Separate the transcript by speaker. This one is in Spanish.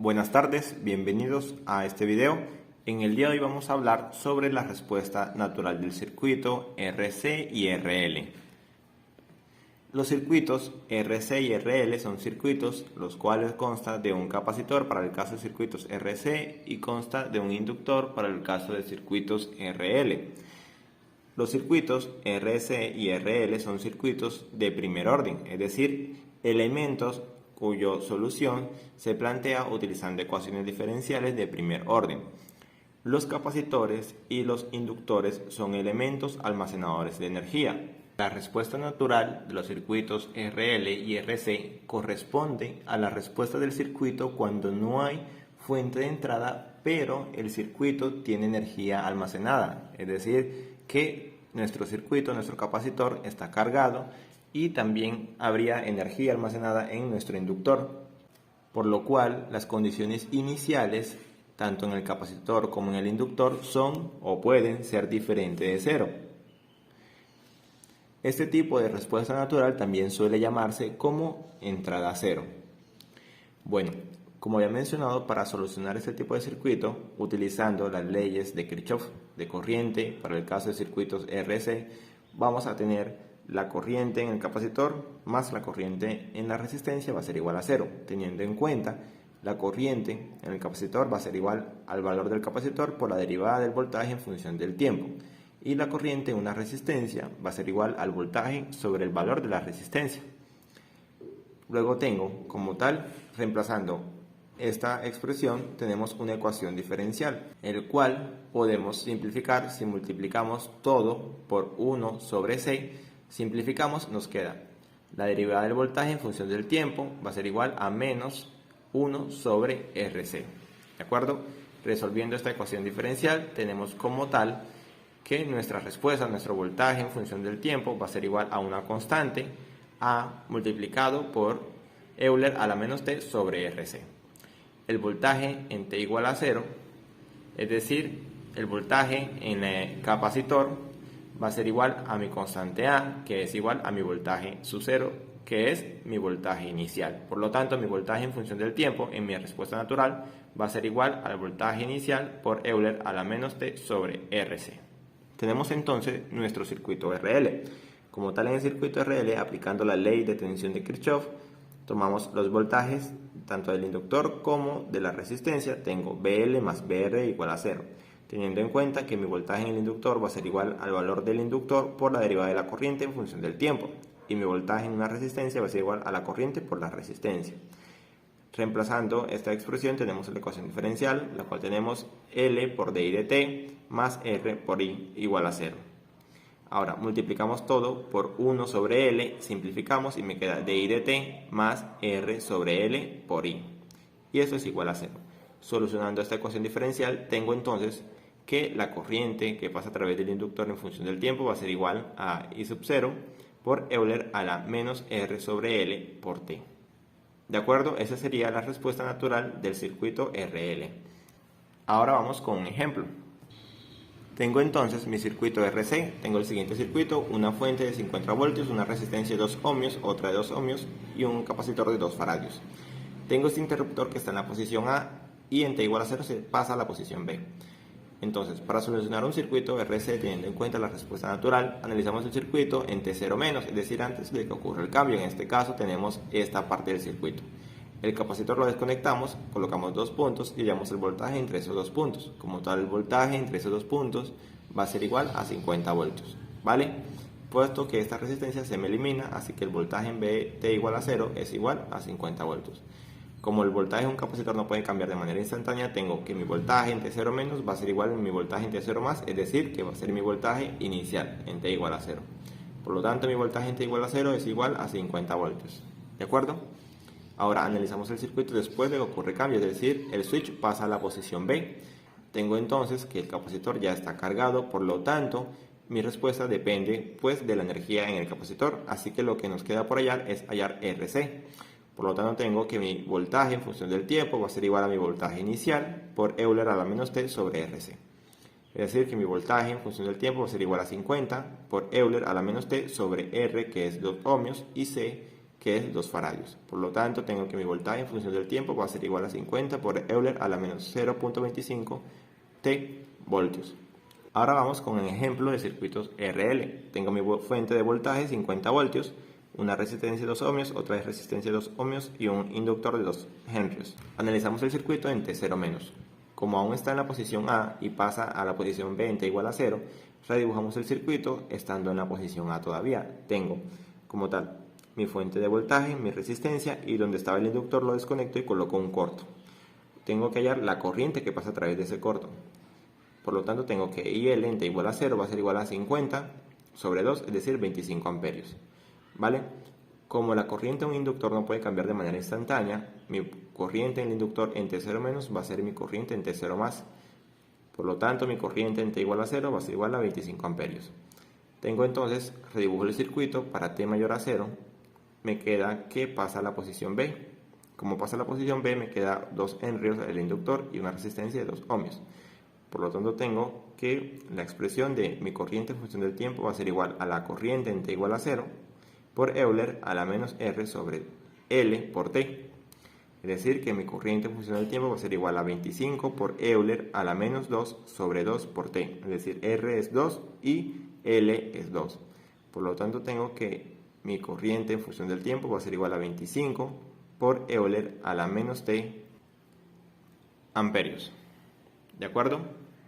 Speaker 1: Buenas tardes, bienvenidos a este video. En el día de hoy vamos a hablar sobre la respuesta natural del circuito RC y RL. Los circuitos RC y RL son circuitos los cuales consta de un capacitor para el caso de circuitos RC y consta de un inductor para el caso de circuitos RL. Los circuitos RC y RL son circuitos de primer orden, es decir, elementos cuya solución se plantea utilizando ecuaciones diferenciales de primer orden. Los capacitores y los inductores son elementos almacenadores de energía. La respuesta natural de los circuitos RL y RC corresponde a la respuesta del circuito cuando no hay fuente de entrada, pero el circuito tiene energía almacenada, es decir, que nuestro circuito, nuestro capacitor está cargado y también habría energía almacenada en nuestro inductor, por lo cual las condiciones iniciales, tanto en el capacitor como en el inductor, son o pueden ser diferentes de cero. Este tipo de respuesta natural también suele llamarse como entrada cero. Bueno, como ya he mencionado, para solucionar este tipo de circuito, utilizando las leyes de Kirchhoff de corriente, para el caso de circuitos RC, vamos a tener la corriente en el capacitor más la corriente en la resistencia va a ser igual a cero, teniendo en cuenta la corriente en el capacitor va a ser igual al valor del capacitor por la derivada del voltaje en función del tiempo, y la corriente en una resistencia va a ser igual al voltaje sobre el valor de la resistencia. Luego tengo como tal, reemplazando esta expresión, tenemos una ecuación diferencial, el cual podemos simplificar si multiplicamos todo por 1 sobre C. Simplificamos, nos queda la derivada del voltaje en función del tiempo va a ser igual a menos 1 sobre RC. ¿De acuerdo? Resolviendo esta ecuación diferencial, tenemos como tal que nuestra respuesta, nuestro voltaje en función del tiempo va a ser igual a una constante A multiplicado por Euler a la menos T sobre RC. El voltaje en T igual a 0, es decir, el voltaje en el capacitor va a ser igual a mi constante A, que es igual a mi voltaje sub 0, que es mi voltaje inicial. Por lo tanto, mi voltaje en función del tiempo en mi respuesta natural va a ser igual al voltaje inicial por Euler a la menos T sobre RC. Tenemos entonces nuestro circuito RL. Como tal, en el circuito RL, aplicando la ley de tensión de Kirchhoff, tomamos los voltajes tanto del inductor como de la resistencia. Tengo BL más BR igual a 0. Teniendo en cuenta que mi voltaje en el inductor va a ser igual al valor del inductor por la derivada de la corriente en función del tiempo, y mi voltaje en una resistencia va a ser igual a la corriente por la resistencia. Reemplazando esta expresión tenemos la ecuación diferencial, la cual tenemos L por dI de T más R por I igual a 0. Ahora multiplicamos todo por 1 sobre L, simplificamos y me queda dI de T más R sobre L por I. Y eso es igual a 0. Solucionando esta ecuación diferencial, tengo entonces que la corriente que pasa a través del inductor en función del tiempo va a ser igual a I sub 0 por Euler a la menos R sobre L por T. ¿De acuerdo? Esa sería la respuesta natural del circuito RL. Ahora vamos con un ejemplo. Tengo entonces mi circuito RC, tengo el siguiente circuito, una fuente de 50 voltios, una resistencia de 2 ohmios, otra de 2 ohmios y un capacitor de 2 faradios. Tengo este interruptor que está en la posición A y en T igual a 0 se pasa a la posición B. Entonces, para solucionar un circuito RC teniendo en cuenta la respuesta natural, analizamos el circuito en T0 menos, es decir, antes de que ocurra el cambio. En este caso tenemos esta parte del circuito. El capacitor lo desconectamos, colocamos 2 puntos y hallamos el voltaje entre esos 2 puntos. Como tal, el voltaje entre esos 2 puntos va a ser igual a 50 voltios, ¿vale? Puesto que esta resistencia se me elimina, así que el voltaje en vez de T igual a 0 es igual a 50 voltios. Como el voltaje de un capacitor no puede cambiar de manera instantánea, tengo que mi voltaje en T0 menos va a ser igual a mi voltaje en T0 más, es decir, que va a ser mi voltaje inicial en T igual a 0. Por lo tanto, mi voltaje en T igual a 0 es igual a 50 voltios. ¿De acuerdo? Ahora analizamos el circuito después de que ocurre el cambio, es decir, el switch pasa a la posición B. Tengo entonces que el capacitor ya está cargado, por lo tanto, mi respuesta depende pues de la energía en el capacitor, así que lo que nos queda por hallar es hallar RC. Por lo tanto, tengo que mi voltaje en función del tiempo va a ser igual a mi voltaje inicial por Euler a la menos T sobre RC. Es decir, que mi voltaje en función del tiempo va a ser igual a 50 por Euler a la menos T sobre R, que es 2 ohmios, y C, que es 2 faradios. Por lo tanto, tengo que mi voltaje en función del tiempo va a ser igual a 50 por Euler a la menos 0.25 T voltios. Ahora vamos con el ejemplo de circuitos RL. Tengo mi fuente de voltaje 50 voltios, una resistencia de 2 ohmios, otra resistencia de 2 ohmios y un inductor de 2 henrios. Analizamos el circuito en T0-. Como aún está en la posición A y pasa a la posición B en T igual a 0, redibujamos el circuito estando en la posición A todavía. Tengo como tal mi fuente de voltaje, mi resistencia, y donde estaba el inductor lo desconecto y coloco un corto. Tengo que hallar la corriente que pasa a través de ese corto. Por lo tanto, tengo que IL en T igual a 0 va a ser igual a 50 sobre 2, es decir, 25 amperios. ¿Vale? Como la corriente en un inductor no puede cambiar de manera instantánea, mi corriente en el inductor en T0- va a ser mi corriente en T0+. Por lo tanto, mi corriente en T igual a 0 va a ser igual a 25 amperios. Tengo entonces, redibujo el circuito para T mayor a 0, me queda que pasa a la posición B. Como pasa a la posición B, me queda 2 henrios del inductor y una resistencia de 2 ohmios. Por lo tanto, tengo que la expresión de mi corriente en función del tiempo va a ser igual a la corriente en T igual a 0 por Euler a la menos R sobre L por T. Es decir, que mi corriente en función del tiempo va a ser igual a 25 por Euler a la menos 2 sobre 2 por T. Es decir, R es 2 y L es 2. Por lo tanto, tengo que mi corriente en función del tiempo va a ser igual a 25 por Euler a la menos T amperios. ¿De acuerdo?